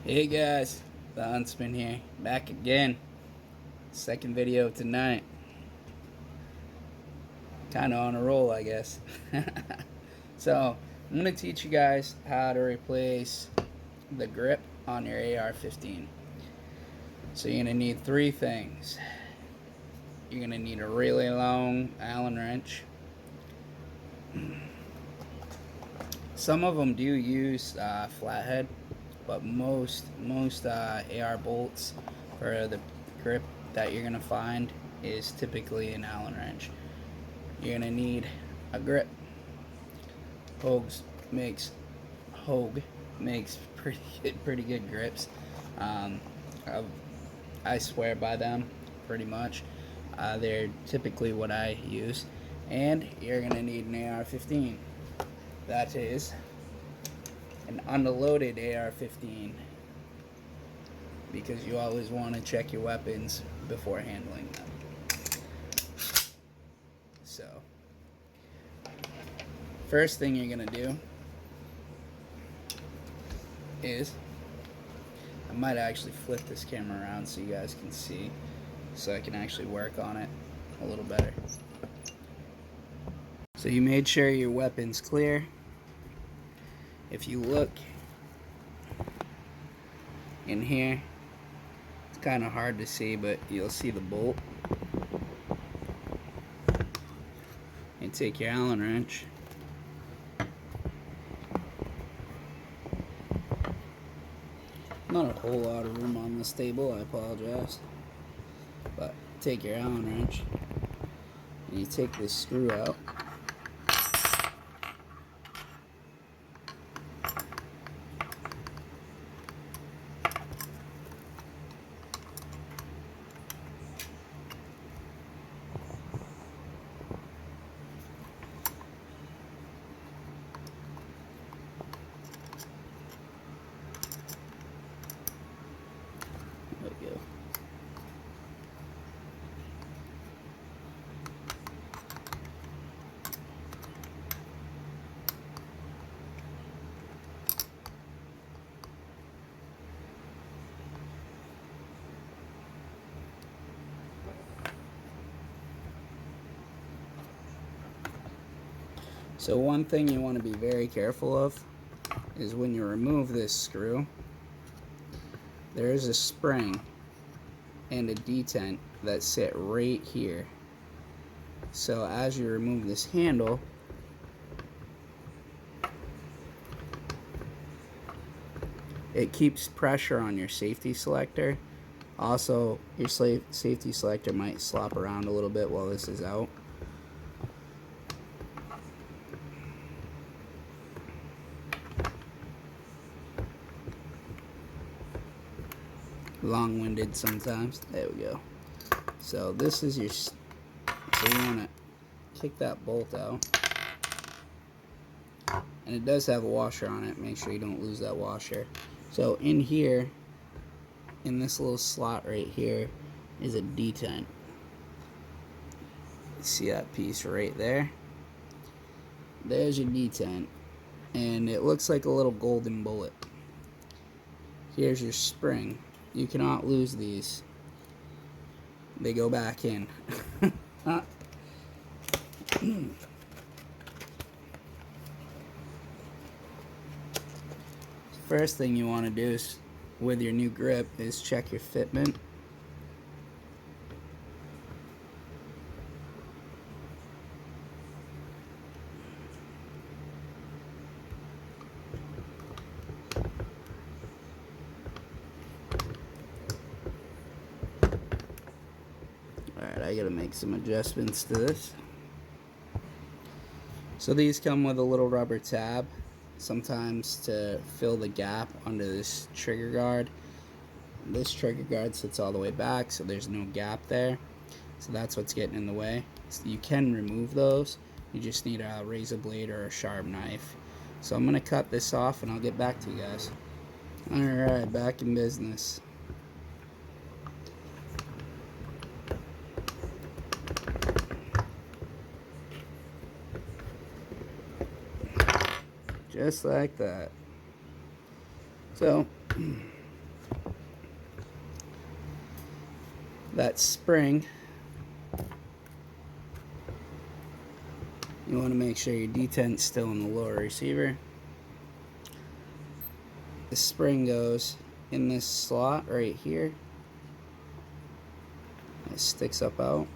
Hey guys, the Huntsman here, back again. Second video tonight. Kinda on a roll, I guess. So, I'm gonna teach you guys how to replace the grip on your AR-15. So you're gonna need three things. You're gonna need a really long Allen wrench. Some of them do use flathead, but most AR bolts for the grip that you're gonna find is typically an Allen wrench. You're gonna need a grip. Hogue makes pretty good grips. Um, I swear by them pretty much. They're typically what I use. And you're gonna need an AR-15. That is an unloaded AR-15, because you always want to check your weapons before handling them. So, first thing you're gonna do is, I might actually flip this camera around so you guys can see, so I can actually work on it a little better. So you made sure your weapon's clear. If you look in here, it's kind of hard to see, but you'll see the bolt. And take your Allen wrench, not a whole lot of room on this table, I apologize, but take your Allen wrench and you take this screw out. There we go. So one thing you want to be very careful of is when you remove this screw, there is a spring and a detent that sit right here. So as you remove this handle, it keeps pressure on your safety selector. Also, your safety selector might slop around a little bit while this is out. Long-winded sometimes. There we go. So this is your, so you want to kick that bolt out, and it does have a washer on it. Make sure you don't lose that washer. So in here, in this little slot right here, is a detent. See that piece right there? There's your detent, and it looks like a little golden bullet. Here's your spring. You cannot lose these. They go back in. First thing you want to do is, with your new grip, is check your fitment. Alright, I gotta make some adjustments to this. So these come with a little rubber tab, sometimes to fill the gap under this trigger guard. This trigger guard sits all the way back, so there's no gap there. So that's what's getting in the way. So you can remove those. You just need a razor blade or a sharp knife. So I'm gonna cut this off and I'll get back to you guys. Alright, back in business. Just like that. So that spring, you want to make sure your detent's still in the lower receiver. The spring goes in this slot right here. It sticks up out.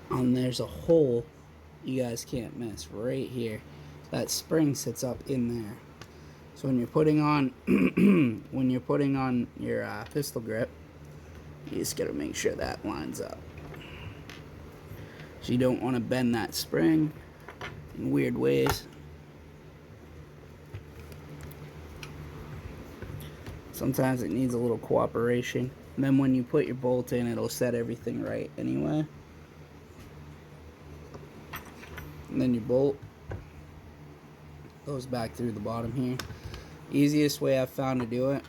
And there's a hole you guys can't miss right here. That spring sits up in there. So when you're putting on your pistol grip, you just gotta make sure that lines up. So you don't want to bend that spring in weird ways. Sometimes it needs a little cooperation. And then when you put your bolt in, it'll set everything right anyway. And then your bolt goes back through the bottom here. Easiest way I've found to do it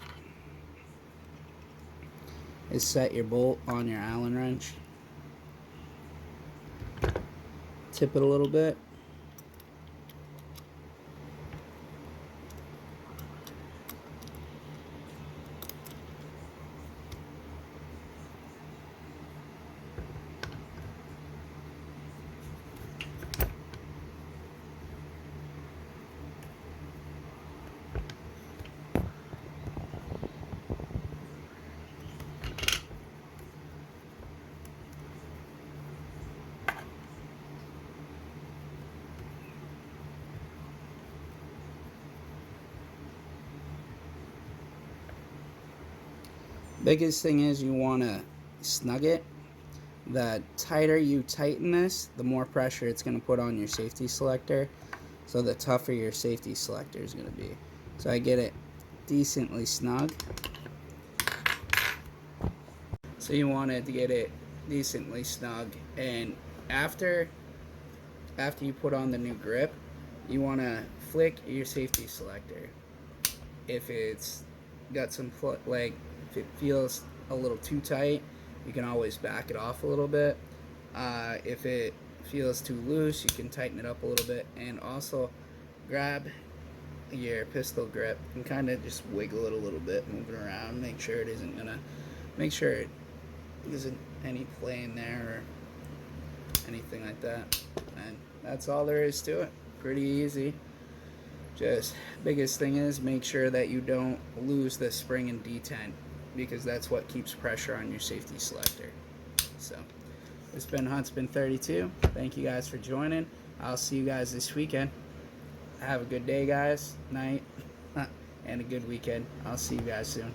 is set your bolt on your Allen wrench. Tip it a little bit. Biggest thing is you want to snug it. The tighter you tighten this, the more pressure it's going to put on your safety selector. So the tougher your safety selector is going to be. So I get it decently snug. So you wanted to get it decently snug, and after you put on the new grip, you want to flick your safety selector. If it's got some like if it feels a little too tight, you can always back it off a little bit. If it feels too loose, you can tighten it up a little bit, and also grab your pistol grip and kind of just wiggle it a little bit, move it around, make sure it isn't any play in there or anything like that. And that's all there is to it. Pretty easy. Just biggest thing is make sure that you don't lose the spring and detent, because that's what keeps pressure on your safety selector. So it's been Huntsman 32. Thank you guys for joining. I'll see you guys this weekend. Have a good day, guys, night, and a good weekend. I'll see you guys soon.